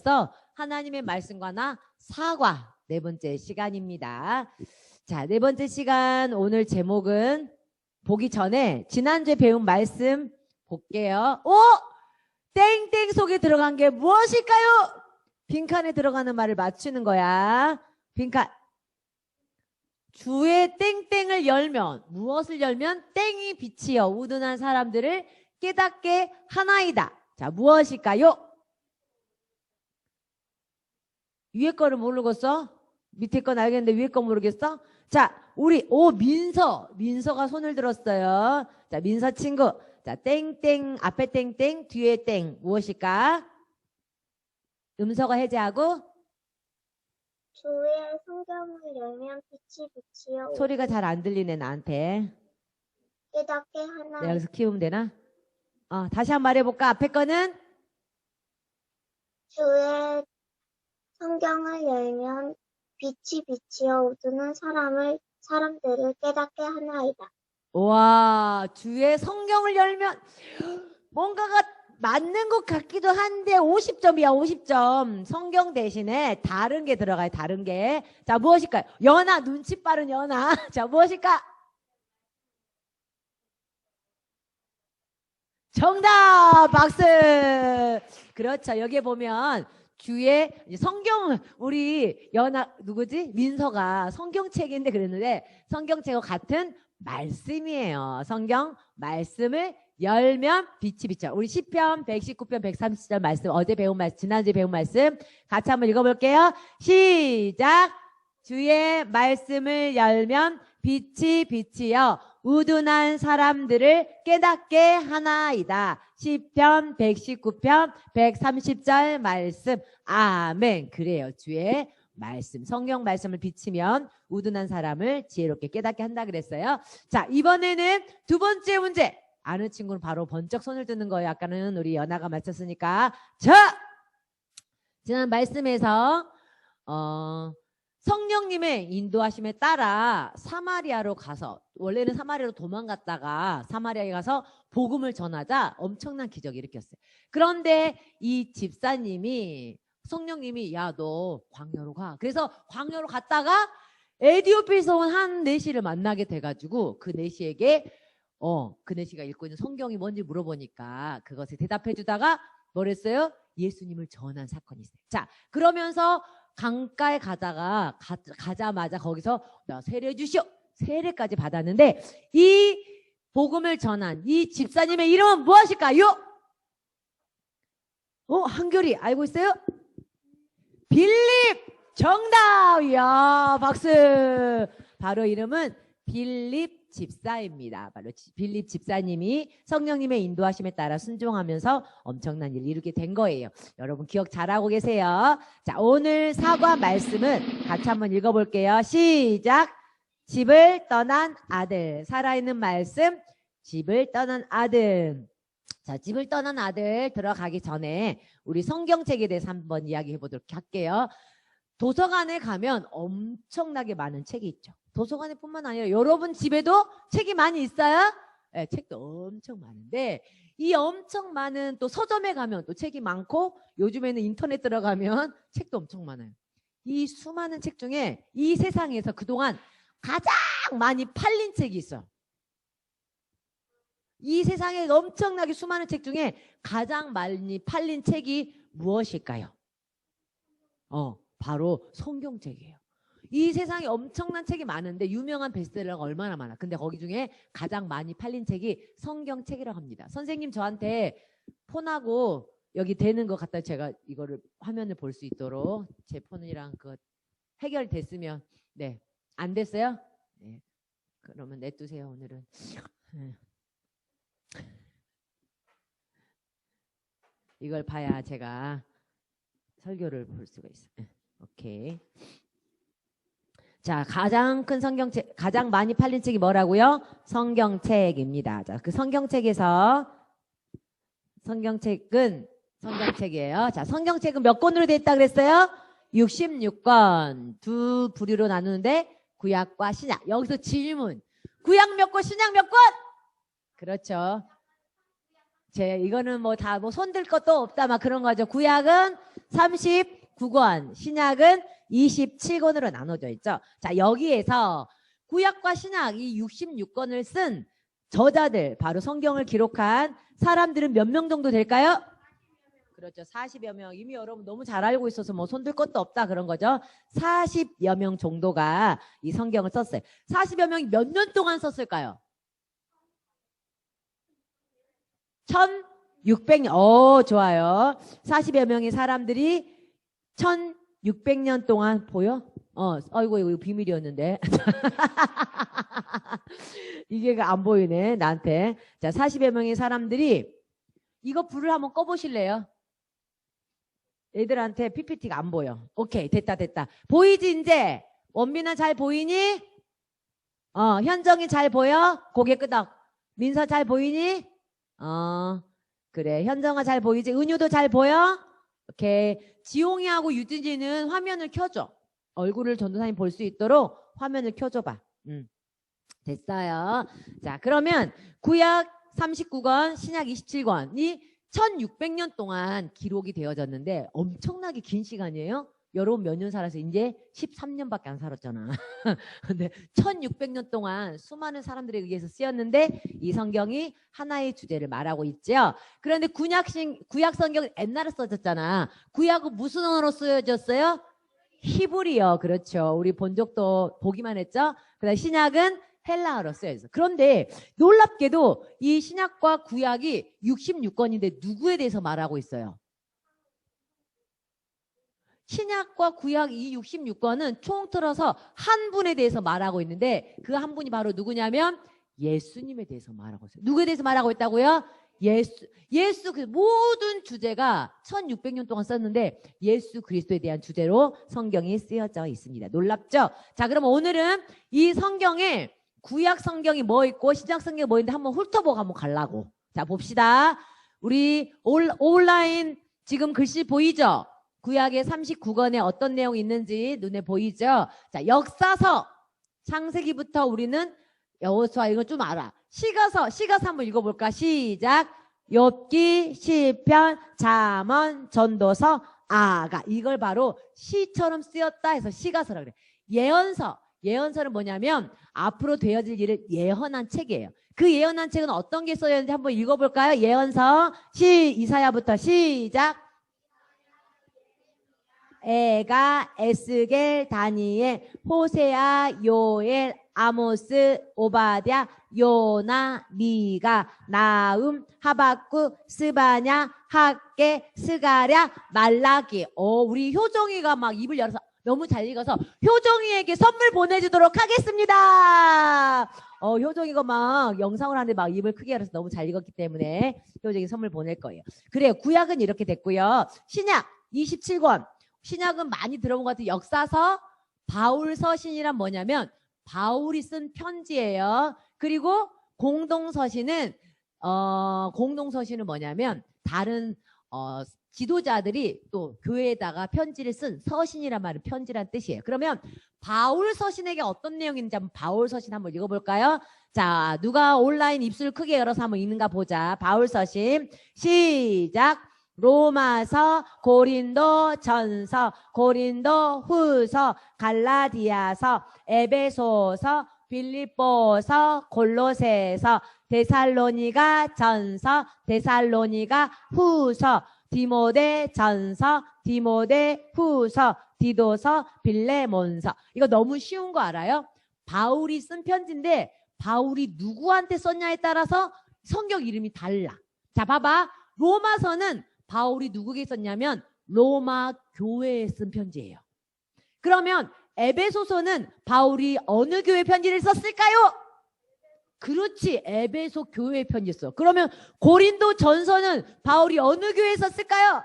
이어서 하나님의 말씀과나 사과 네 번째 시간입니다. 자, 네 번째 시간 오늘 제목은 보기 전에 지난주에 배운 말씀 볼게요. 오! 땡땡 속에 들어간 게 무엇일까요? 빈칸에 들어가는 말을 맞추는 거야. 빈칸. 주의 땡땡을 열면 무엇을 열면 땡이 빛이여 우둔한 사람들을 깨닫게 하나이다. 자, 무엇일까요? 위에 거를 모르겠어? 밑에 건 알겠는데 위에 거 모르겠어? 자, 우리 민서가 손을 들었어요. 자, 민서 친구. 자, 땡땡 앞에 땡땡 뒤에 땡 무엇일까? 음서가 해제하고 주의 성경을 열면 빛이 빛이여 소리가 잘 안 들리네 나한테. 깨닫게 하나. 내가 여기서 키우면 되나? 다시 한번 말해볼까? 앞에 거는 주의 성경을 열면 빛이 빛이여 우주는 사람들을 깨닫게 하나이다. 와, 주의 성경을 열면 뭔가가 맞는 것 같기도 한데 50점이야 50점. 성경 대신에 다른 게 들어가요. 다른 게. 자, 무엇일까요? 연아, 눈치 빠른 연아. 자, 무엇일까? 정답! 박수! 그렇죠. 여기에 보면 주의 성경 우리 연아 누구지? 민서가 성경책인데 그랬는데 성경책과 같은 말씀이에요. 성경 말씀을 열면 빛이 비쳐. 우리 시편 119편 130절 말씀 어제 배운 말씀 지난주에 배운 말씀 같이 한번 읽어볼게요. 시작. 주의 말씀을 열면 빛이 빛이여 우둔한 사람들을 깨닫게 하나이다. 시편 119편 130절 말씀. 아멘. 그래요. 주의 말씀 성경 말씀을 비치면 우둔한 사람을 지혜롭게 깨닫게 한다 그랬어요. 자, 이번에는 두 번째 문제. 아는 친구는 바로 번쩍 손을 드는 거예요. 아까는 우리 연아가 맞췄으니까. 자, 지난 말씀에서 성령님의 인도하심에 따라 사마리아로 가서 원래는 사마리아로 도망갔다가 사마리아에 가서 복음을 전하자 엄청난 기적을 일으켰어요. 그런데 이 집사님이 성령님이 야, 너 광야로 가. 그래서 광야로 갔다가 에티오피아에서 온 한 내시를 만나게 돼가지고 그 내시에게 그 내시가 읽고 있는 성경이 뭔지 물어보니까 그것에 대답해 주다가 뭐랬어요? 예수님을 전한 사건이 있어요. 자, 그러면서 강가에 가자마자 거기서 나 세례 주시오. 세례까지 받았는데 이 복음을 전한 이 집사님의 이름은 무엇일까요? 한결이 알고 있어요? 빌립! 정답! 이야, 박수! 바로 이름은 빌립 집사입니다. 바로 빌립 집사님이 성령님의 인도하심에 따라 순종하면서 엄청난 일을 이루게 된 거예요. 여러분 기억 잘하고 계세요. 자, 오늘 사과 말씀은 같이 한번 읽어볼게요. 시작! 집을 떠난 아들. 살아있는 말씀, 집을 떠난 아들. 자, 집을 떠난 아들 들어가기 전에 우리 성경책에 대해서 한번 이야기해 보도록 할게요. 도서관에 가면 엄청나게 많은 책이 있죠. 도서관에 뿐만 아니라 여러분 집에도 책이 많이 있어요? 네, 책도 엄청 많은데 이 엄청 많은 또 서점에 가면 또 책이 많고 요즘에는 인터넷 들어가면 책도 엄청 많아요. 이 수많은 책 중에 이 세상에서 그동안 가장 많이 팔린 책이 있어요. 이 세상에 엄청나게 수많은 책 중에 가장 많이 팔린 책이 무엇일까요? 바로 성경책이에요. 이 세상에 엄청난 책이 많은데 유명한 베스트셀러가 얼마나 많아. 근데 거기 중에 가장 많이 팔린 책이 성경책이라고 합니다. 선생님 저한테 폰하고 여기 되는 것 같다. 제가 이거를 화면을 볼 수 있도록 제 폰이랑 그거 해결됐으면 네. 안 됐어요? 네. 그러면 냅두세요 오늘은. 이걸 봐야 제가 설교를 볼 수가 있어요. 오케이. 자, 가장 큰 성경책, 가장 많이 팔린 책이 뭐라고요? 성경책입니다. 자, 그 성경책에서 성경책이에요. 자, 성경책은 몇 권으로 되어 있다 그랬어요? 66권. 두 부류로 나누는데 구약과 신약. 여기서 질문. 구약 몇 권, 신약 몇 권? 그렇죠. 이거는 뭐 다 뭐 손들 것도 없다 막 그런 거죠. 구약은 39권, 신약은 27권으로 나눠져 있죠. 자, 여기에서 구약과 신약 이 66권을 쓴 저자들, 바로 성경을 기록한 사람들은 몇 명 정도 될까요? 그렇죠. 40여 명. 이미 여러분 너무 잘 알고 있어서 뭐 손들 것도 없다 그런 거죠. 40여 명 정도가 이 성경을 썼어요. 40여 명이 몇 년 동안 썼을까요? 1600년. 좋아요. 40여 명의 사람들이 1600년 동안 보여? 아이고, 이거 비밀이었는데. 이게 안 보이네, 나한테. 자, 40여 명의 사람들이 이거 불을 한번 꺼보실래요? 애들한테 PPT가 안 보여. 오케이, 됐다. 보이지, 이제? 원빈아 잘 보이니? 현정이 잘 보여? 고개 끄덕. 민서 잘 보이니? 그래. 현정아 잘 보이지? 은유도 잘 보여? 오케이. 지용이하고 유진이는 화면을 켜줘. 얼굴을 전도사님 볼 수 있도록 화면을 켜줘봐. 됐어요. 자, 그러면 구약 39권, 신약 27권이 1600년 동안 기록이 되어졌는데 엄청나게 긴 시간이에요. 여러분 몇 년 살아서 이제 13년밖에 안 살았잖아. 근데 1600년 동안 수많은 사람들에 의해서 쓰였는데 이 성경이 하나의 주제를 말하고 있죠. 그런데 구약 성경은 옛날에 써졌잖아. 구약은 무슨 언어로 쓰여졌어요? 히브리어. 그렇죠. 우리 본 적도 보기만 했죠. 그다음 신약은 헬라어로 쓰여있어. 그런데 놀랍게도 이 신약과 구약이 66권인데 누구에 대해서 말하고 있어요? 신약과 구약 이 66권은 총 틀어서 한 분에 대해서 말하고 있는데 그 한 분이 바로 누구냐면 예수님에 대해서 말하고 있어요. 누구에 대해서 말하고 있다고요? 예수 그 모든 주제가 1600년 동안 썼는데 예수 그리스도에 대한 주제로 성경이 쓰여져 있습니다. 놀랍죠? 자, 그럼 오늘은 이 성경에 구약 성경이 뭐 있고 신약 성경이 뭐 있는데 한번 훑어보고 한번 가려고. 자, 봅시다. 우리 온라인 지금 글씨 보이죠? 구약의 39권에 어떤 내용이 있는지 눈에 보이죠? 자, 역사서 창세기부터 우리는 여호수아 이거 좀 알아. 시가서 한번 읽어볼까? 시작. 욥기, 시편, 잠언, 전도서, 아가. 이걸 바로 시처럼 쓰였다 해서 시가서라 그래. 예언서는 뭐냐면 앞으로 되어질 일을 예언한 책이에요. 그 예언한 책은 어떤 게 써있는지 한번 읽어볼까요? 예언서 이사야부터 시작. 에가, 에스겔, 다니엘, 호세아, 요엘, 아모스, 오바댜, 요나, 미가, 나음, 하박국, 스바냐, 학개, 스가랴, 말라기. 우리 효정이가 막 입을 열어서 너무 잘 읽어서 효정이에게 선물 보내주도록 하겠습니다. 효정이가 막 영상을 하는데 막 입을 크게 열어서 너무 잘 읽었기 때문에 효정이 선물 보낼 거예요. 그래요. 구약은 이렇게 됐고요. 신약 27권. 신약은 많이 들어본 것 같아요. 역사서, 바울서신이란 뭐냐면 바울이 쓴 편지예요. 그리고 공동서신은 뭐냐면 다른 지도자들이 또 교회에다가 편지를 쓴 서신이란 말은 편지란 뜻이에요. 그러면 바울서신에게 어떤 내용이 있는지 한번 바울서신 한번 읽어볼까요? 자, 누가 온라인 입술 크게 열어서 한번 읽는가 보자. 바울서신 시작. 로마서, 고린도 전서, 고린도 후서, 갈라디아서, 에베소서, 빌립보서, 골로새서, 데살로니가 전서, 데살로니가 후서, 디모데 전서, 디모데 후서, 디도서, 빌레몬서. 이거 너무 쉬운 거 알아요? 바울이 쓴 편지인데 바울이 누구한테 썼냐에 따라서 성경 이름이 달라. 자, 봐봐. 로마서는 바울이 누구에게 썼냐면 로마 교회에 쓴 편지예요. 그러면 에베소서는 바울이 어느 교회 편지를 썼을까요? 그렇지. 에베소 교회 편지였어. 그러면 고린도 전서는 바울이 어느 교회에 썼을까요?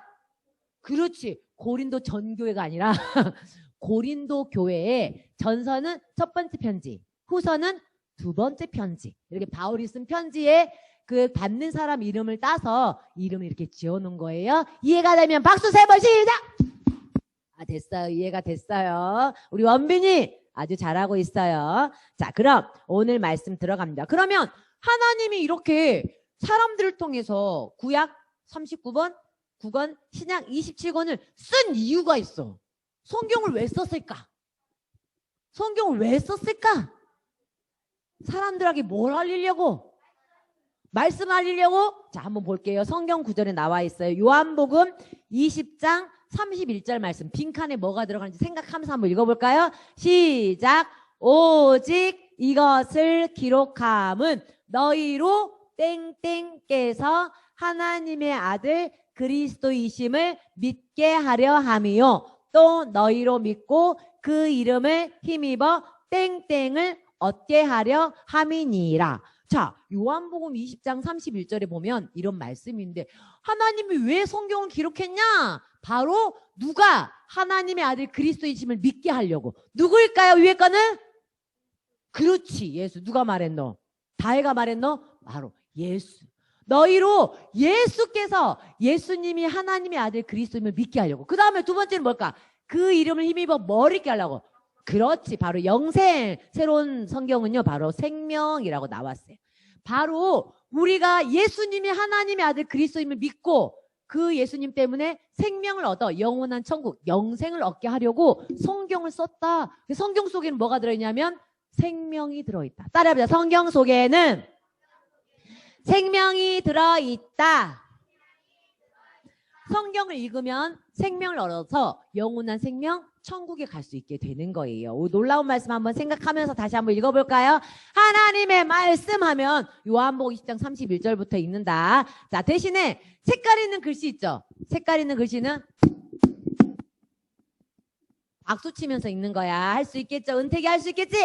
그렇지. 고린도 전교회가 아니라 고린도 교회에 전서는 첫 번째 편지, 후서는 두 번째 편지. 이렇게 바울이 쓴 편지에 그 받는 사람 이름을 따서 이름을 이렇게 지어놓은 거예요. 이해가 되면 박수 3번 시작! 됐어요. 이해가 됐어요. 우리 원빈이 아주 잘하고 있어요. 자, 그럼 오늘 말씀 들어갑니다. 그러면 하나님이 이렇게 사람들을 통해서 구약 39번, 9권, 신약 27권을 쓴 이유가 있어. 성경을 왜 썼을까? 성경을 왜 썼을까? 사람들에게 뭘 알리려고? 말씀 알리려고? 자, 한번 볼게요. 성경 구절에 나와 있어요. 요한복음 20장 31절 말씀. 빈칸에 뭐가 들어가는지 생각하면서 한번 읽어볼까요? 시작. 오직 이것을 기록함은 너희로 땡땡께서 하나님의 아들 그리스도이심을 믿게 하려 함이요. 또 너희로 믿고 그 이름을 힘입어 땡땡을 얻게 하려 함이니라. 자, 요한복음 20장 31절에 보면 이런 말씀인데 하나님이 왜 성경을 기록했냐? 바로 누가 하나님의 아들 그리스도이심을 믿게 하려고. 누구일까요? 위에 거는? 그렇지, 예수. 누가 말했노? 다혜가 말했노? 바로 예수. 너희로 예수께서 예수님이 하나님의 아들 그리스도임을 믿게 하려고. 그 다음에 두 번째는 뭘까? 그 이름을 힘입어 뭘 있게 하려고. 그렇지, 바로 영생. 새로운 성경은요 바로 생명이라고 나왔어요. 바로 우리가 예수님이 하나님의 아들 그리스도임을 믿고 그 예수님 때문에 생명을 얻어 영원한 천국, 영생을 얻게 하려고 성경을 썼다. 성경 속에는 뭐가 들어있냐면 생명이 들어있다. 따라해보자. 성경 속에는 생명이 들어있다. 성경을 읽으면 생명을 얻어서 영원한 생명, 천국에 갈 수 있게 되는 거예요. 놀라운 말씀 한번 생각하면서 다시 한번 읽어볼까요? 하나님의 말씀하면 요한복음 20장 31절부터 읽는다. 자, 대신에 색깔 있는 글씨 있죠? 색깔 있는 글씨는 박수 치면서 읽는 거야. 할 수 있겠죠? 은택이 할 수 있겠지?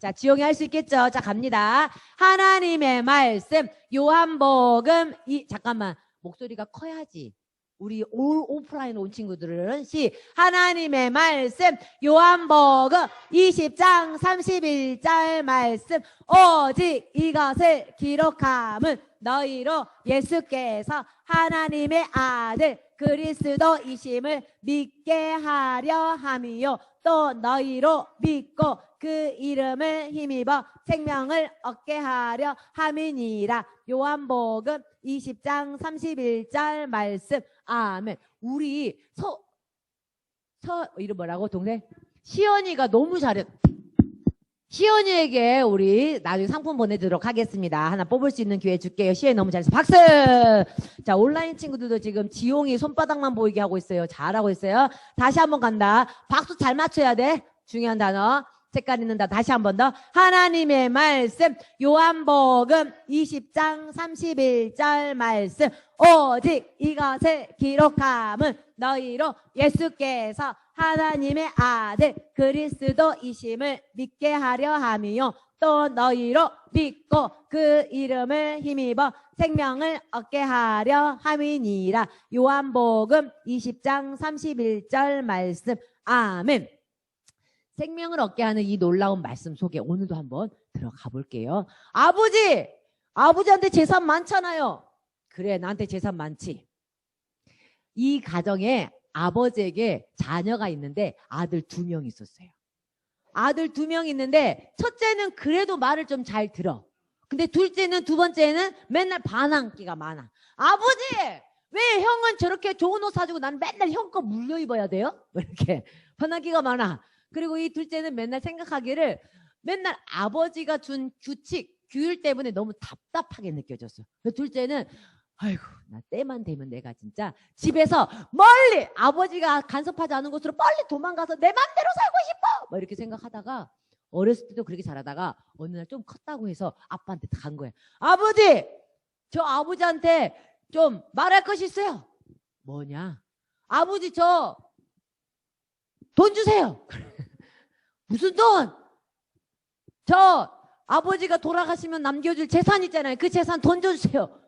자, 지용이 할 수 있겠죠? 자, 갑니다. 하나님의 말씀, 요한복음, 잠깐만, 목소리가 커야지. 우리 오프라인 온 친구들은 하나님의 말씀, 요한복음 20장 31절 말씀, 오직 이것을 기록함은 너희로 예수께서 하나님의 아들 그리스도이심을 믿게 하려 함이요. 또 너희로 믿고 그 이름을 힘입어 생명을 얻게 하려 함이니라. 요한복음 20장 31절 말씀. 아멘. 우리 이름 뭐라고 동생? 시연이가 너무 잘해. 시연이에게 우리 나중에 상품 보내드리도록 하겠습니다. 하나 뽑을 수 있는 기회 줄게요. 시연이 너무 잘했어. 박수! 자, 온라인 친구들도 지금 지용이 손바닥만 보이게 하고 있어요. 잘하고 있어요. 다시 한번 간다. 박수 잘 맞춰야 돼. 중요한 단어. 색깔 있는 단어. 다시 한번 더. 하나님의 말씀. 요한복음 20장 31절 말씀. 오직 이것을 기록함은 너희로 예수께서 하나님의 아들 그리스도이심을 믿게 하려 함이요. 또 너희로 믿고 그 이름을 힘입어 생명을 얻게 하려 함이니라. 요한복음 20장 31절 말씀. 아멘. 생명을 얻게 하는 이 놀라운 말씀 속에 오늘도 한번 들어가 볼게요. 아버지한테 재산 많잖아요. 그래, 나한테 재산 많지. 이 가정에 아버지에게 자녀가 있는데 아들 2명 있었어요. 아들 2명 있는데 첫째는 그래도 말을 좀 잘 들어. 근데 둘째는, 두 번째는 맨날 반항기가 많아. 아버지! 왜 형은 저렇게 좋은 옷 사주고 나는 맨날 형 거 물려 입어야 돼요? 이렇게 반항기가 많아. 그리고 이 둘째는 맨날 생각하기를 맨날 아버지가 준 규칙, 규율 때문에 너무 답답하게 느껴졌어. 둘째는 아이고, 나 때만 되면 내가 진짜 집에서 멀리 아버지가 간섭하지 않은 곳으로 빨리 도망가서 내 맘대로 살고 싶어! 뭐 이렇게 생각하다가 어렸을 때도 그렇게 자라다가 어느 날 좀 컸다고 해서 아빠한테 간 거야. 아버지! 저 아버지한테 좀 말할 것이 있어요. 뭐냐? 아버지 저 돈 주세요. 무슨 돈? 저 아버지가 돌아가시면 남겨줄 재산 있잖아요. 그 재산 돈 줘주세요.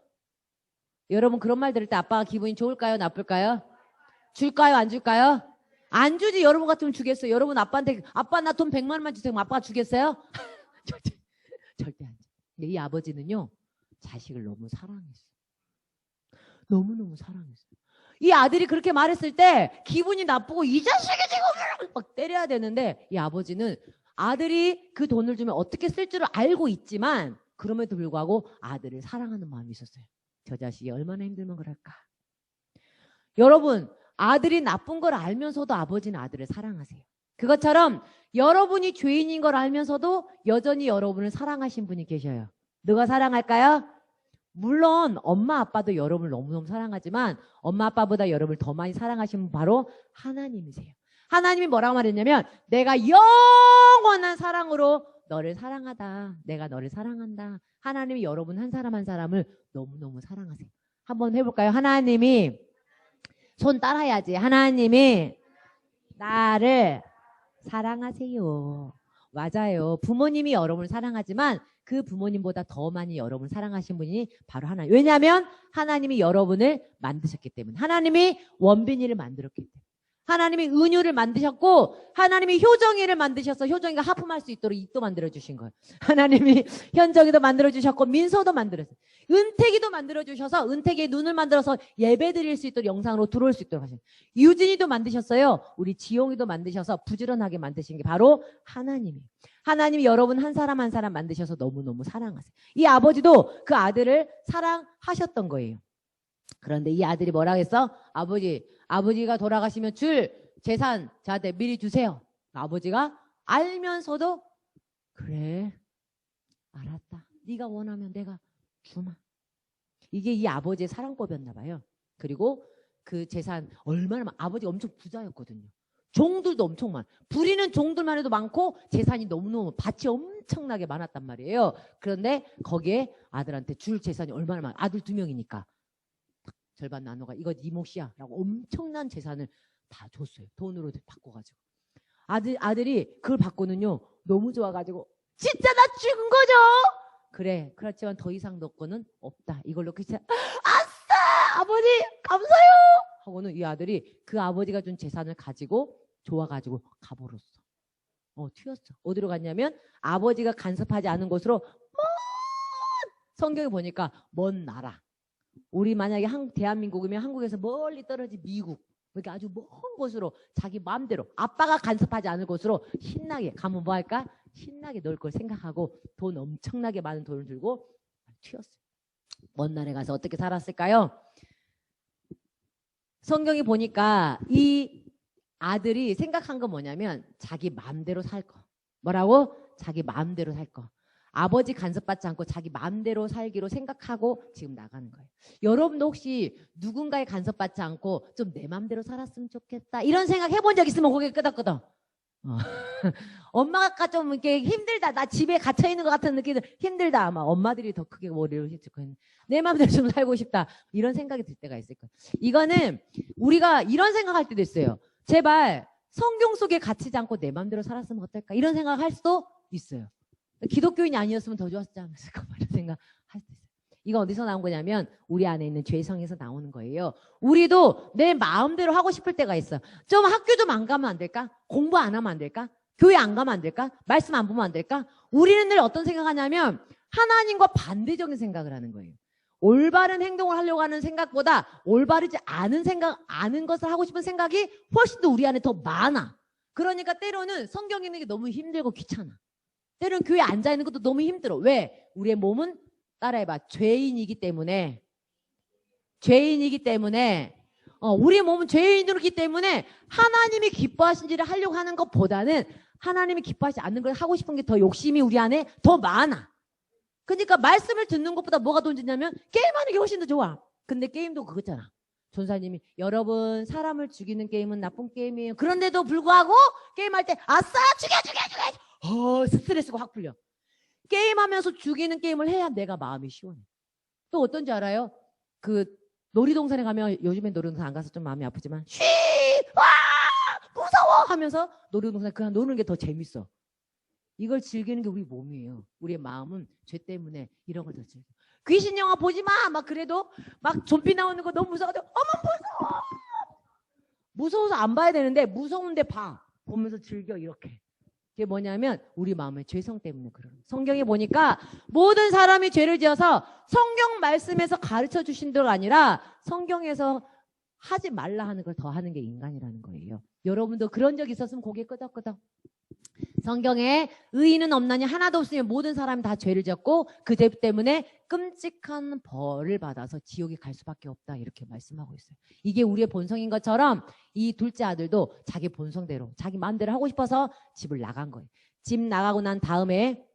여러분 그런 말 들을 때 아빠가 기분이 좋을까요? 나쁠까요? 줄까요? 안 줄까요? 안 주지. 여러분 같으면 주겠어요. 여러분 아빠한테 아빠 나 돈 100만 원만 주세요. 그럼 아빠가 주겠어요? 절대 안 줘. 근데 이 아버지는요. 자식을 너무 사랑했어. 너무너무 사랑했어. 이 아들이 그렇게 말했을 때 기분이 나쁘고 이 자식이 지금 막 때려야 되는데 이 아버지는 아들이 그 돈을 주면 어떻게 쓸 줄을 알고 있지만 그럼에도 불구하고 아들을 사랑하는 마음이 있었어요. 저 자식이 얼마나 힘들면 그럴까. 여러분, 아들이 나쁜 걸 알면서도 아버지는 아들을 사랑하세요. 그것처럼 여러분이 죄인인 걸 알면서도 여전히 여러분을 사랑하신 분이 계셔요. 누가 사랑할까요? 물론 엄마 아빠도 여러분을 너무너무 사랑하지만 엄마 아빠보다 여러분을 더 많이 사랑하시는 분 바로 하나님이세요. 하나님이 뭐라고 말했냐면 내가 영원한 사랑으로 너를 사랑하다. 내가 너를 사랑한다. 하나님이 여러분 한 사람 한 사람을 너무너무 사랑하세요. 한번 해볼까요? 하나님이 손 따라야지. 하나님이 나를 사랑하세요. 맞아요. 부모님이 여러분을 사랑하지만 그 부모님보다 더 많이 여러분을 사랑하신 분이 바로 하나님. 왜냐하면 하나님이 여러분을 만드셨기 때문에. 하나님이 원빈이를 만들었기 때문에. 하나님이 은유를 만드셨고 하나님이 효정이를 만드셔서 효정이가 하품할 수 있도록 입도 만들어주신 거예요. 하나님이 현정이도 만들어주셨고 민서도 만들었어요. 은택이도 만들어주셔서 은택이의 눈을 만들어서 예배 드릴 수 있도록 영상으로 들어올 수 있도록 하셨어요. 유진이도 만드셨어요. 우리 지용이도 만드셔서 부지런하게 만드신 게 바로 하나님이에요. 하나님이 여러분 한 사람 한 사람 만드셔서 너무너무 사랑하세요. 이 아버지도 그 아들을 사랑하셨던 거예요. 그런데 이 아들이 뭐라고 했어? 아버지가 돌아가시면 줄 재산 저한테 미리 주세요. 아버지가 알면서도 그래 알았다. 네가 원하면 내가 주마. 이게 이 아버지의 사랑법이었나 봐요. 그리고 그 재산 얼마나 아버지가 엄청 부자였거든요. 종들도 엄청 많아. 부리는 종들만 해도 많고 재산이 너무너무 밭이 엄청나게 많았단 말이에요. 그런데 거기에 아들한테 줄 재산이 얼마나 많아. 아들 2명이니까. 절반 나눠가 이거 네 몫이야 라고 엄청난 재산을 다 줬어요. 돈으로 바꿔가지고. 아들이 그걸 받고는요 너무 좋아가지고 진짜 나 죽은 거죠? 그래 그렇지만 더 이상 너 거는 없다. 이걸로 그냥 아싸 아버지 감사해요 하고는 이 아들이 그 아버지가 준 재산을 가지고 좋아가지고 가버렸어. 튀었어. 어디로 갔냐면 아버지가 간섭하지 않은 곳으로 성경에 보니까 먼 나라. 우리 만약에 대한민국이면 한국에서 멀리 떨어진 미국 그러니까 아주 먼 곳으로 자기 마음대로 아빠가 간섭하지 않을 곳으로 신나게 가면 뭐 할까? 신나게 놀 걸 생각하고 돈 엄청나게 많은 돈을 들고 튀었어요. 먼 나라에 가서 어떻게 살았을까요? 성경이 보니까 이 아들이 생각한 건 뭐냐면 자기 마음대로 살 거. 뭐라고? 자기 마음대로 살 거. 아버지 간섭받지 않고 자기 마음대로 살기로 생각하고 지금 나가는 거예요. 여러분도 혹시 누군가의 간섭받지 않고 좀 내 마음대로 살았으면 좋겠다 이런 생각 해본 적 있으면 고개 끄덕끄덕. 엄마가 좀 이렇게 힘들다. 나 집에 갇혀 있는 것 같은 느낌이 힘들다. 아마 엄마들이 더 크게 머리를 휘칠 거예요. 내 마음대로 좀 살고 싶다. 이런 생각이 들 때가 있을 거예요. 이거는 우리가 이런 생각할 때도 있어요. 제발 성경 속에 갇히지 않고 내 마음대로 살았으면 어떨까? 이런 생각할 수도 있어요. 기독교인이 아니었으면 더 좋았지 않았을까? 이런 생각 할 수 있어요. 이거 어디서 나온 거냐면 우리 안에 있는 죄성에서 나오는 거예요. 우리도 내 마음대로 하고 싶을 때가 있어. 좀 학교 좀 안 가면 안 될까? 공부 안 하면 안 될까? 교회 안 가면 안 될까? 말씀 안 보면 안 될까? 우리는 늘 어떤 생각하냐면 하나님과 반대적인 생각을 하는 거예요. 올바른 행동을 하려고 하는 생각보다 올바르지 않은 것을 하고 싶은 생각이 훨씬 더 우리 안에 더 많아. 그러니까 때로는 성경 읽는 게 너무 힘들고 귀찮아. 때로는 교회에 앉아있는 것도 너무 힘들어. 왜? 우리의 몸은 따라해봐. 죄인이기 때문에 우리의 몸은 죄인이기 때문에 하나님이 기뻐하신지를 하려고 하는 것보다는 하나님이 기뻐하지 않는 걸 하고 싶은 게 더 욕심이 우리 안에 더 많아. 그러니까 말씀을 듣는 것보다 뭐가 더 좋냐면 게임하는 게 훨씬 더 좋아. 근데 게임도 그거잖아. 전사님이 여러분 사람을 죽이는 게임은 나쁜 게임이에요. 그런데도 불구하고 게임할 때 아싸 죽여 스트레스가 확 풀려. 게임하면서 죽이는 게임을 해야 내가 마음이 시원해. 또 어떤지 알아요? 그 놀이동산에 가면 요즘엔 놀이동산 안 가서 좀 마음이 아프지만 와 무서워 하면서 놀이동산 그냥 노는 게 더 재밌어. 이걸 즐기는 게 우리 몸이에요. 우리의 마음은 죄 때문에 이런 걸 더 즐겨. 귀신 영화 보지 마. 막 그래도 막 좀비 나오는 거 너무 무서워서 어머 무서워. 무서워서 안 봐야 되는데 무서운데 보면서 즐겨 이렇게. 그게 뭐냐면 우리 마음의 죄성 때문에 그런 거예요. 성경에 보니까 모든 사람이 죄를 지어서 성경 말씀에서 가르쳐 주신 대로 아니라 성경에서 하지 말라 하는 걸 더 하는 게 인간이라는 거예요. 여러분도 그런 적 있었으면 고개 끄덕끄덕. 성경에 의인은 없나니 하나도 없으면 모든 사람이 다 죄를 지었고 그 죄 때문에 끔찍한 벌을 받아서 지옥에 갈 수밖에 없다 이렇게 말씀하고 있어요. 이게 우리의 본성인 것처럼 이 둘째 아들도 자기 본성대로 자기 마음대로 하고 싶어서 집을 나간 거예요. 집 나가고 난 다음에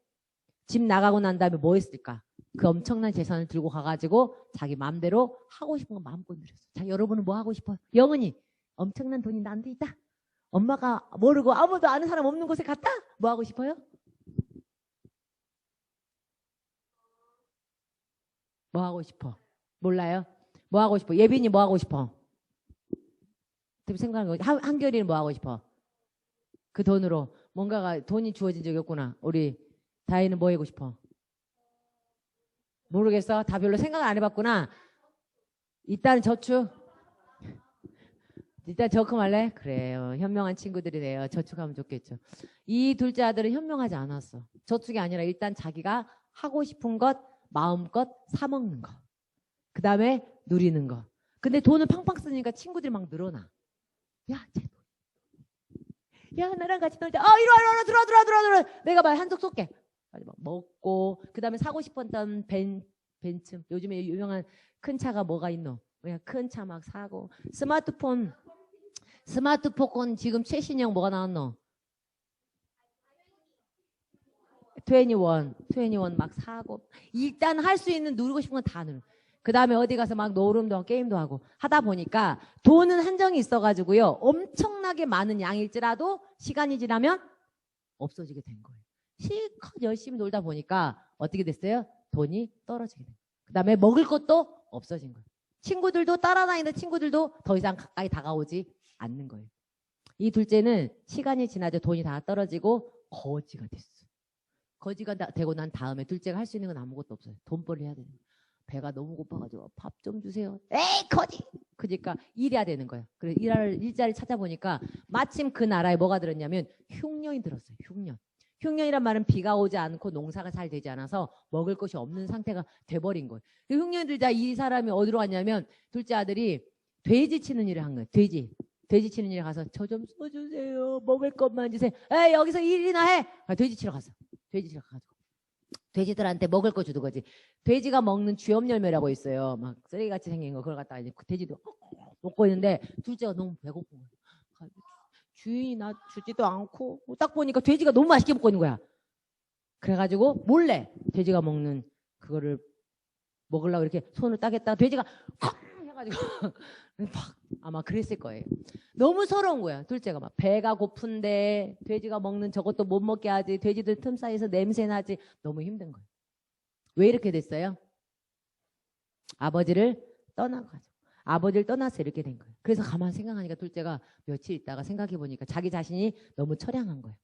뭐 했을까? 그 엄청난 재산을 들고 가가지고 자기 마음대로 하고 싶은 거 마음껏 누렸어요. 자, 여러분은 뭐 하고 싶어요? 영은이 엄청난 돈이 나한테 있다. 엄마가 모르고 아무도 아는 사람 없는 곳에 갔다? 뭐 하고 싶어요? 뭐 하고 싶어? 몰라요? 뭐 하고 싶어? 예빈이 뭐 하고 싶어? 생각하는 거. 한결이는 뭐 하고 싶어? 그 돈으로 뭔가가 돈이 주어진 적이 없구나. 우리 다희는 뭐 하고 싶어? 모르겠어. 다 별로 생각을 안 해봤구나. 일단 저축. 일단 적금할래? 그래요. 현명한 친구들이래요. 저축하면 좋겠죠. 이 둘째 아들은 현명하지 않았어. 저축이 아니라 일단 자기가 하고 싶은 것 마음껏 사 먹는 거. 그 다음에 누리는 거. 근데 돈을 팡팡 쓰니까 친구들이 막 늘어나. 야, 쟤 돈. 야, 나랑 같이 놀자. 이리 와, 들어와. 내가 막 한턱 쏠게. 막 먹고, 그 다음에 사고 싶었던 벤츠. 요즘에 유명한 큰 차가 뭐가 있노? 그냥 큰 차 막 사고. 스마트폰 지금 최신형 뭐가 나왔노? 21 막 사고. 일단 할 수 있는 누리고 싶은 건 다 누르. 그 다음에 어디 가서 막 노름도 하고 게임도 하고 하다 보니까 돈은 한정이 있어가지고요. 엄청나게 많은 양일지라도 시간이 지나면 없어지게 된 거예요. 실컷 열심히 놀다 보니까 어떻게 됐어요? 돈이 떨어지게 된 거예요. 그 다음에 먹을 것도 없어진 거예요. 친구들도 따라다니는 친구들도 더 이상 가까이 다가오지 않는 거예요. 이 둘째는 시간이 지나자 돈이 다 떨어지고 거지가 됐어. 거지가 되고 난 다음에 둘째가 할 수 있는 건 아무것도 없어요. 돈벌이 해야 되는 거예요. 배가 너무 고파가지고 밥 좀 주세요. 에이 거지! 그러니까 일해야 되는 거예요. 그래서 일자리 찾아보니까 마침 그 나라에 뭐가 들었냐면 흉년이 들었어요. 흉년. 흉년이란 말은 비가 오지 않고 농사가 잘 되지 않아서 먹을 것이 없는 상태가 돼버린 거예요. 그 흉년이 들자 이 사람이 어디로 갔냐면 둘째 아들이 돼지 치는 일을 한 거예요. 돼지 치는 일에 가서 저 좀 써주세요. 먹을 것만 주세요. 에이 여기서 일이나 해. 돼지 치러 갔어. 돼지 치러 가가지고 돼지들한테 먹을 거 주는 거지. 돼지가 먹는 쥐염열매라고 있어요. 막 쓰레기같이 생긴 거 그걸 갖다가 이제 그 돼지도 먹고 있는데 둘째가 너무 배고픈 거야. 주인이 나 주지도 않고 딱 보니까 돼지가 너무 맛있게 먹고 있는 거야. 그래가지고 몰래 돼지가 먹는 그거를 먹으려고 이렇게 손을 따겠다 돼지가 콱 해가지고 팍 아마 그랬을 거예요. 너무 서러운 거야. 둘째가 막 배가 고픈데 돼지가 먹는 저것도 못 먹게 하지. 돼지들 틈 사이에서 냄새 나지. 너무 힘든 거예요. 왜 이렇게 됐어요? 아버지를 떠나가지고. 아버지를 떠나서 이렇게 된 거예요. 그래서 가만 생각하니까 둘째가 며칠 있다가 생각해 보니까 자기 자신이 너무 처량한 거예요.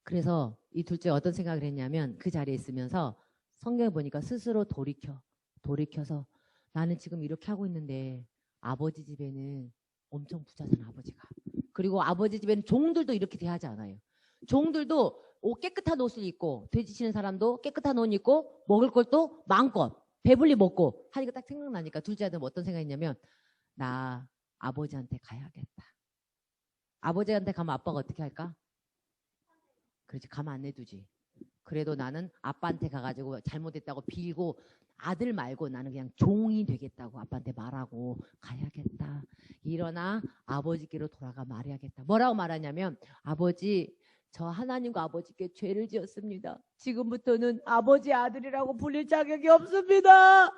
그래서 이 둘째가 어떤 생각을 했냐면 그 자리에 있으면서 성경을 보니까 스스로 돌이켜서 나는 지금 이렇게 하고 있는데 아버지 집에는 엄청 부자잖아 아버지가. 그리고 아버지 집에는 종들도 이렇게 대하지 않아요. 종들도 깨끗한 옷을 입고 돼지 치는 사람도 깨끗한 옷 입고 먹을 것도 마음껏 배불리 먹고 하니까 딱 생각나니까 둘째 아들은 어떤 생각이냐면 나 아버지한테 가야겠다. 아버지한테 가면 아빠가 어떻게 할까? 그렇지 가만 안 내두지. 그래도 나는 아빠한테 가가지고 잘못했다고 빌고 아들 말고 나는 그냥 종이 되겠다고 아빠한테 말하고 가야겠다. 일어나 아버지께로 돌아가 말해야겠다. 뭐라고 말하냐면 아버지 저 하나님과 아버지께 죄를 지었습니다. 지금부터는 아버지 아들이라고 불릴 자격이 없습니다.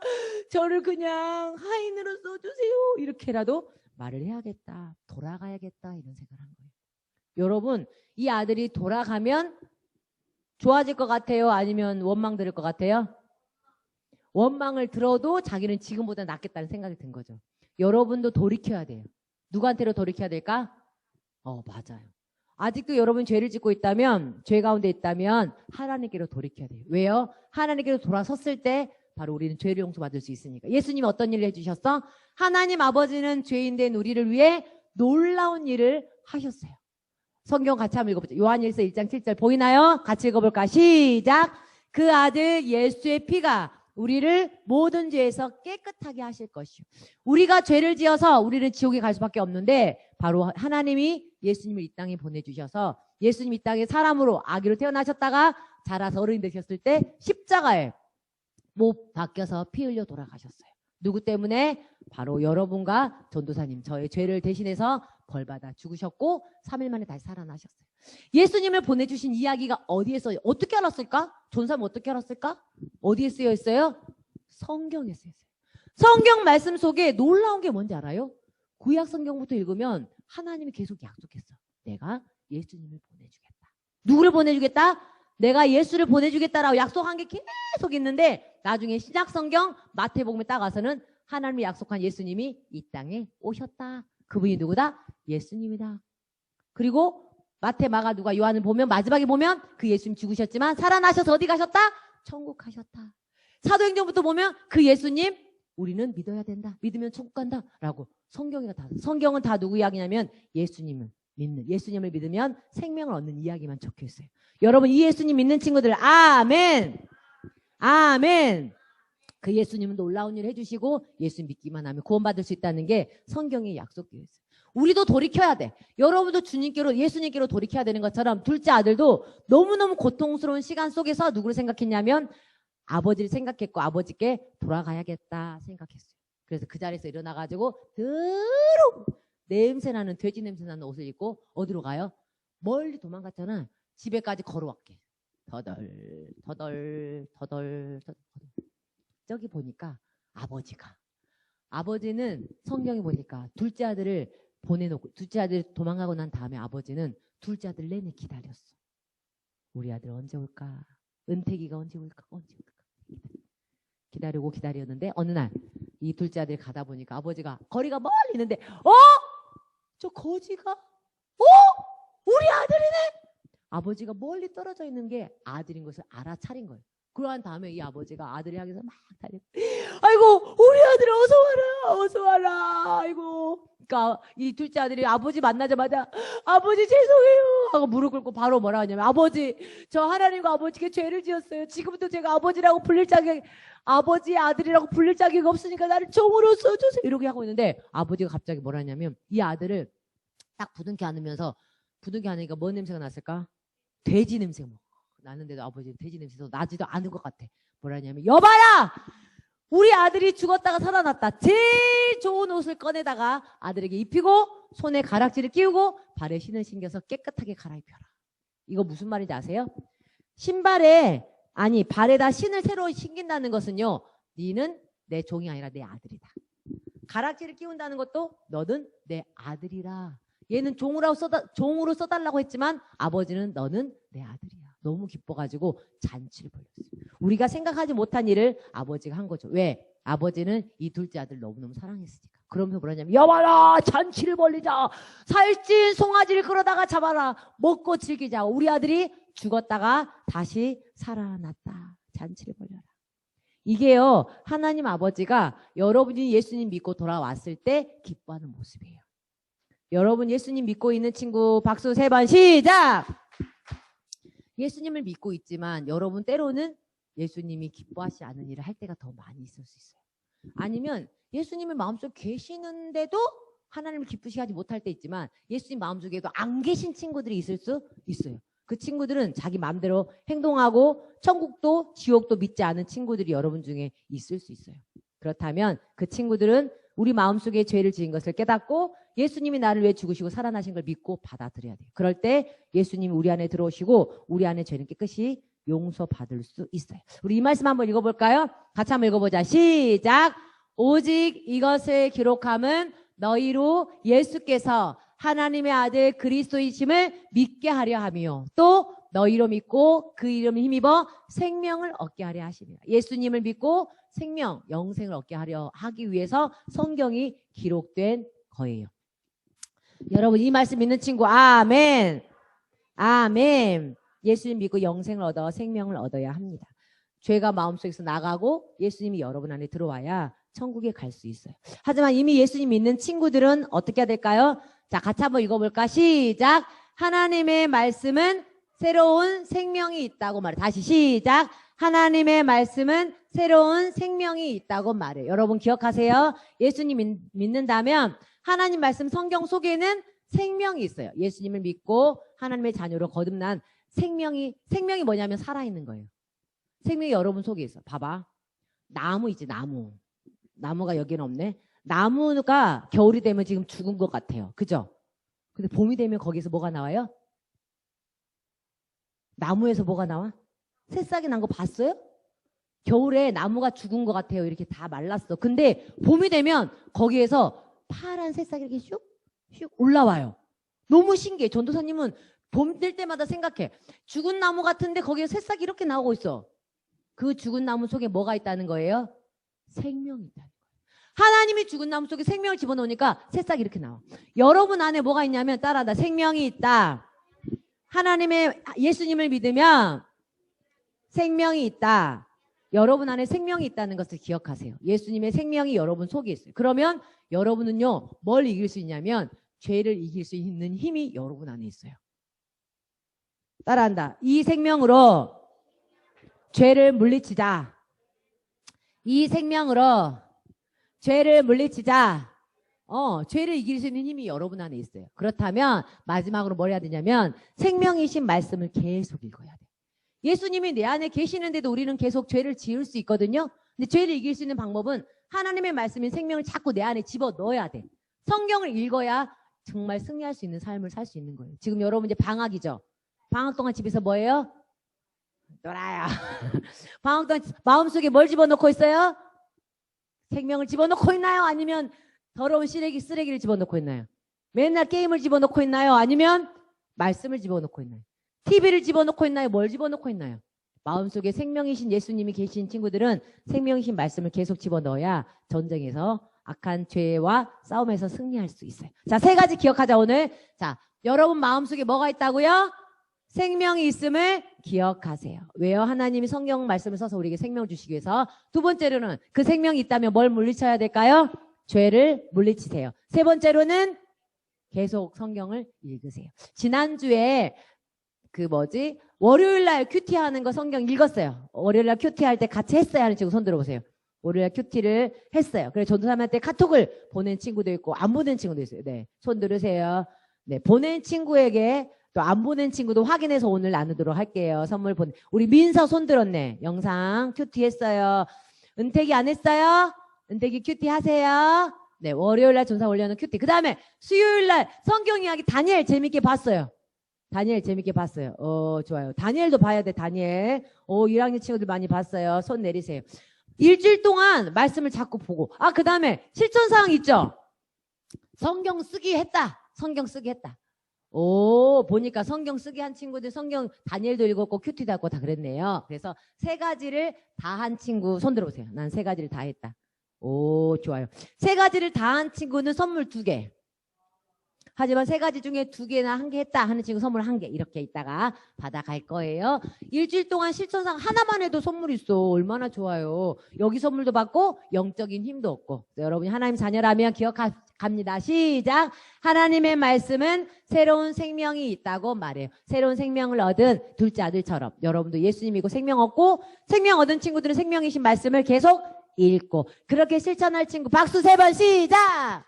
저를 그냥 하인으로 써주세요. 이렇게라도 말을 해야겠다. 돌아가야겠다. 이런 생각을 한 거예요. 여러분 이 아들이 돌아가면 좋아질 것 같아요? 아니면 원망 들을 것 같아요? 원망을 들어도 자기는 지금보다 낫겠다는 생각이 든 거죠. 여러분도 돌이켜야 돼요. 누구한테로 돌이켜야 될까? 맞아요. 아직도 여러분 죄를 짓고 있다면 죄 가운데 있다면 하나님께로 돌이켜야 돼요. 왜요? 하나님께로 돌아섰을 때 바로 우리는 죄를 용서받을 수 있으니까. 예수님 어떤 일을 해주셨어? 하나님 아버지는 죄인된 우리를 위해 놀라운 일을 하셨어요. 성경 같이 한번 읽어보죠. 요한일서 1장 7절 보이나요? 같이 읽어볼까? 시작! 그 아들 예수의 피가 우리를 모든 죄에서 깨끗하게 하실 것이요. 우리가 죄를 지어서 우리는 지옥에 갈 수밖에 없는데 바로 하나님이 예수님을 이 땅에 보내주셔서 예수님 이 땅에 사람으로 아기로 태어나셨다가 자라서 어른이 되셨을 때 십자가에 못 박혀서 피 흘려 돌아가셨어요. 누구 때문에? 바로 여러분과 전도사님, 저의 죄를 대신해서 벌받아 죽으셨고 3일 만에 다시 살아나셨어요. 예수님을 보내주신 이야기가 어디에 써, 어떻게 알았을까? 전사님 어떻게 알았을까? 어디에 쓰여 있어요? 성경에 쓰여 있어요. 성경 말씀 속에 놀라운 게 뭔지 알아요? 구약 성경부터 읽으면 하나님이 계속 약속했어. 내가 예수님을 보내주겠다. 누구를 보내주겠다? 내가 예수를 보내주겠다라고 약속한 게 계속 있는데 나중에 신약 성경 마태복음에 딱 와서는 하나님이 약속한 예수님이 이 땅에 오셨다. 그분이 누구다? 예수님이다. 그리고 마태, 마가, 누가, 요한을 보면 마지막에 보면 그 예수님 죽으셨지만 살아나셔서 어디 가셨다? 천국 가셨다. 사도행전부터 보면 그 예수님 우리는 믿어야 된다. 믿으면 천국 간다. 라고 성경은 다 누구 이야기냐면 예수님을 믿으면 생명을 얻는 이야기만 적혀 있어요. 여러분 이 예수님 믿는 친구들 아멘. 아멘. 그 예수님은 놀라운 일 해주시고 예수 믿기만 하면 구원받을 수 있다는 게 성경에 약속되어 있어요. 우리도 돌이켜야 돼. 여러분도 주님께로 예수님께로 돌이켜야 되는 것처럼 둘째 아들도 너무너무 고통스러운 시간 속에서 누구를 생각했냐면 아버지를 생각했고 아버지께 돌아가야겠다 생각했어요. 그래서 그 자리에서 일어나가지고 더러운 냄새나는 돼지 냄새나는 옷을 입고 어디로 가요? 멀리 도망갔잖아. 집에까지 걸어왔게. 터덜. 저기 보니까 아버지는 성경에 보니까 둘째 아들을 보내놓고 둘째 아들이 도망가고 난 다음에 아버지는 둘째 아들 내내 기다렸어. 우리 아들 언제 올까? 은택이가 언제 올까? 기다렸는데 어느 날 이 둘째 아들이 가다 보니까 아버지가 거리가 멀리 있는데 저 거지가 우리 아들이네. 아버지가 멀리 떨어져 있는 게 아들인 것을 알아차린 거예요. 그러한 다음에 이 아버지가 아들을 향해서 막 달려. 아이고 우리 아들 어서 와라. 아이고. 그러니까 이 둘째 아들이 아버지 만나자마자 아버지 죄송해요 하고 무릎 꿇고 바로 뭐라 하냐면 아버지 저 하나님과 아버지께 죄를 지었어요. 지금부터 제가 아버지라고 불릴 자격 아버지 아들이라고 불릴 자격이 없으니까 나를 종으로 써주세요. 이렇게 하고 있는데 아버지가 갑자기 뭐라 하냐면 이 아들을 딱 부둥켜 안으면서 부둥켜 안으니까 뭔 냄새가 났을까? 돼지 냄새가 나는데도 아버지는 돼지 냄새도 나지도 않은 것 같아. 뭐라냐면 여봐라! 우리 아들이 죽었다가 살아났다. 제일 좋은 옷을 꺼내다가 아들에게 입히고 손에 가락지를 끼우고 발에 신을 신겨서 깨끗하게 갈아입혀라. 이거 무슨 말인지 아세요? 발에다 신을 새로 신긴다는 것은요. 니는 내 종이 아니라 내 아들이다. 가락지를 끼운다는 것도 너는 내 아들이라. 얘는 종으로 써달라고 했지만 아버지는 너는 내 아들이야. 너무 기뻐가지고 잔치를 벌였어요. 우리가 생각하지 못한 일을 아버지가 한 거죠. 왜? 아버지는 이 둘째 아들 너무너무 사랑했으니까. 그러면서 뭐라냐면 여봐라 잔치를 벌리자. 살찐 송아지를 끌어다가 잡아라. 먹고 즐기자. 우리 아들이 죽었다가 다시 살아났다. 잔치를 벌려라. 이게요 하나님 아버지가 여러분이 예수님 믿고 돌아왔을 때 기뻐하는 모습이에요. 여러분 예수님 믿고 있는 친구 박수 3번 시작. 예수님을 믿고 있지만 여러분 때로는 예수님이 기뻐하지 않은 일을 할 때가 더 많이 있을 수 있어요. 아니면 예수님의 마음속에 계시는데도 하나님을 기쁘시게 하지 못할 때 있지만 예수님 마음속에도 안 계신 친구들이 있을 수 있어요. 그 친구들은 자기 마음대로 행동하고 천국도 지옥도 믿지 않은 친구들이 여러분 중에 있을 수 있어요. 그렇다면 그 친구들은 우리 마음속에 죄를 지은 것을 깨닫고 예수님이 나를 위해 죽으시고 살아나신 걸 믿고 받아들여야 돼요. 그럴 때 예수님이 우리 안에 들어오시고 우리 안에 죄는 깨끗이 용서받을 수 있어요. 우리 이 말씀 한번 읽어볼까요? 같이 한번 읽어보자. 시작. 오직 이것을 기록함은 너희로 예수께서 하나님의 아들 그리스도이심을 믿게 하려 하며 또 너희로 믿고 그 이름을 힘입어 생명을 얻게 하려 하십니다. 예수님을 믿고 생명, 영생을 얻게 하기 위해서 성경이 기록된 거예요. 여러분 이 말씀 믿는 친구 아멘. 아멘. 예수님 믿고 영생을 얻어 생명을 얻어야 합니다. 죄가 마음속에서 나가고 예수님이 여러분 안에 들어와야 천국에 갈 수 있어요. 하지만 이미 예수님 믿는 친구들은 어떻게 해야 될까요? 자, 같이 한번 읽어볼까? 시작. 하나님의 말씀은 새로운 생명이 있다고 말해. 다시 시작. 하나님의 말씀은 새로운 생명이 있다고 말해요. 여러분 기억하세요. 예수님 믿는다면 하나님 말씀 성경 속에는 생명이 있어요. 예수님을 믿고 하나님의 자녀로 거듭난 생명이 뭐냐면 살아있는 거예요. 생명이 여러분 속에 있어. 봐봐. 나무 있지, 나무. 나무가 여기는 없네. 나무가 겨울이 되면 지금 죽은 것 같아요. 그죠? 근데 봄이 되면 거기서 뭐가 나와요? 나무에서 뭐가 나와? 새싹이 난 거 봤어요? 겨울에 나무가 죽은 것 같아요. 이렇게 다 말랐어. 근데 봄이 되면 거기에서 파란 새싹이 이렇게 슉 올라와요. 너무 신기해. 전도사님은 봄 될 때마다 생각해. 죽은 나무 같은데 거기에 새싹이 이렇게 나오고 있어. 그 죽은 나무 속에 뭐가 있다는 거예요? 생명이 있다는 거예요. 하나님이 죽은 나무 속에 생명을 집어넣으니까 새싹이 이렇게 나와. 여러분 안에 뭐가 있냐면 따라한다. 생명이 있다. 하나님의 예수님을 믿으면 생명이 있다. 여러분 안에 생명이 있다는 것을 기억하세요. 예수님의 생명이 여러분 속에 있어요. 그러면 여러분은요, 뭘 이길 수 있냐면 죄를 이길 수 있는 힘이 여러분 안에 있어요. 따라한다. 이 생명으로 죄를 물리치자. 이 생명으로 죄를 물리치자. 죄를 이길 수 있는 힘이 여러분 안에 있어요. 그렇다면 마지막으로 뭘 해야 되냐면 생명이신 말씀을 계속 읽어야 돼. 예수님이 내 안에 계시는데도 우리는 계속 죄를 지을 수 있거든요. 근데 죄를 이길 수 있는 방법은 하나님의 말씀인 생명을 자꾸 내 안에 집어넣어야 돼. 성경을 읽어야 정말 승리할 수 있는 삶을 살 수 있는 거예요. 지금 여러분 이제 방학이죠. 방학 동안 집에서 뭐 해요? 놀아요. 방학 동안 마음속에 뭘 집어넣고 있어요? 생명을 집어넣고 있나요? 아니면 더러운 쓰레기를 집어넣고 있나요? 맨날 게임을 집어넣고 있나요? 아니면 말씀을 집어넣고 있나요? TV를 집어넣고 있나요? 뭘 집어넣고 있나요? 마음속에 생명이신 예수님이 계신 친구들은 생명이신 말씀을 계속 집어넣어야 전쟁에서 악한 죄와 싸움에서 승리할 수 있어요. 자, 3가지 기억하자 오늘. 자, 여러분 마음속에 뭐가 있다고요? 생명이 있음을 기억하세요. 왜요? 하나님이 성경 말씀을 써서 우리에게 생명을 주시기 위해서. 2번째로는 그 생명이 있다면 뭘 물리쳐야 될까요? 죄를 물리치세요. 3번째로는 계속 성경을 읽으세요. 지난주에 월요일날 큐티 하는 거 성경 읽었어요. 월요일날 큐티 할 때 같이 했어요 하는 친구 손 들어보세요. 월요일날 큐티를 했어요. 그래서 전도사님한테 카톡을 보낸 친구도 있고 안 보낸 친구도 있어요. 네, 손 들으세요. 네, 보낸 친구에게 또 안 보낸 친구도 확인해서 오늘 나누도록 할게요. 선물 우리 민서 손 들었네. 영상 큐티 했어요. 은택이 안 했어요? 은택이 큐티 하세요. 네, 월요일날 전사 올려놓은 큐티. 그 다음에 수요일날 성경 이야기 다니엘 재밌게 봤어요. 다니엘 재밌게 봤어요. 좋아요. 다니엘도 봐야 돼, 다니엘. 1학년 친구들 많이 봤어요. 손 내리세요. 일주일 동안 말씀을 자꾸 보고. 그 다음에 실천사항 있죠? 성경 쓰기 했다. 성경 쓰기 했다. 보니까 성경 쓰기 한 친구들 성경 다니엘도 읽었고 큐티도 했고 다 그랬네요. 그래서 3가지를 다 한 친구 손 들어보세요. 난 3가지를 다 했다. 좋아요. 3가지를 다 한 친구는 선물 2개. 하지만 3가지 중에 2개나 1개 했다 하는 친구 선물 1개 이렇게 있다가 받아갈 거예요. 일주일 동안 실천상 하나만 해도 선물 있어. 얼마나 좋아요. 여기 선물도 받고 영적인 힘도 얻고. 여러분이 하나님 자녀라면 기억합니다. 시작. 하나님의 말씀은 새로운 생명이 있다고 말해요. 새로운 생명을 얻은 둘째 아들처럼 여러분도 예수님이고 생명 얻고 생명 얻은 친구들은 생명이신 말씀을 계속 읽고 그렇게 실천할 친구 박수 3번 시작.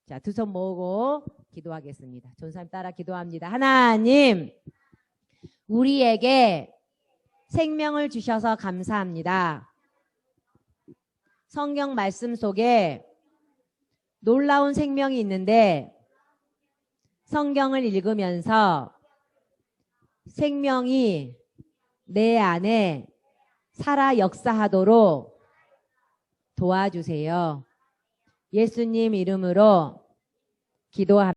자, 2 손 모으고 기도하겠습니다. 전사님 따라 기도합니다. 하나님, 우리에게 생명을 주셔서 감사합니다. 성경 말씀 속에 놀라운 생명이 있는데 성경을 읽으면서 생명이 내 안에 살아 역사하도록 도와주세요. 예수님 이름으로 기도합니다.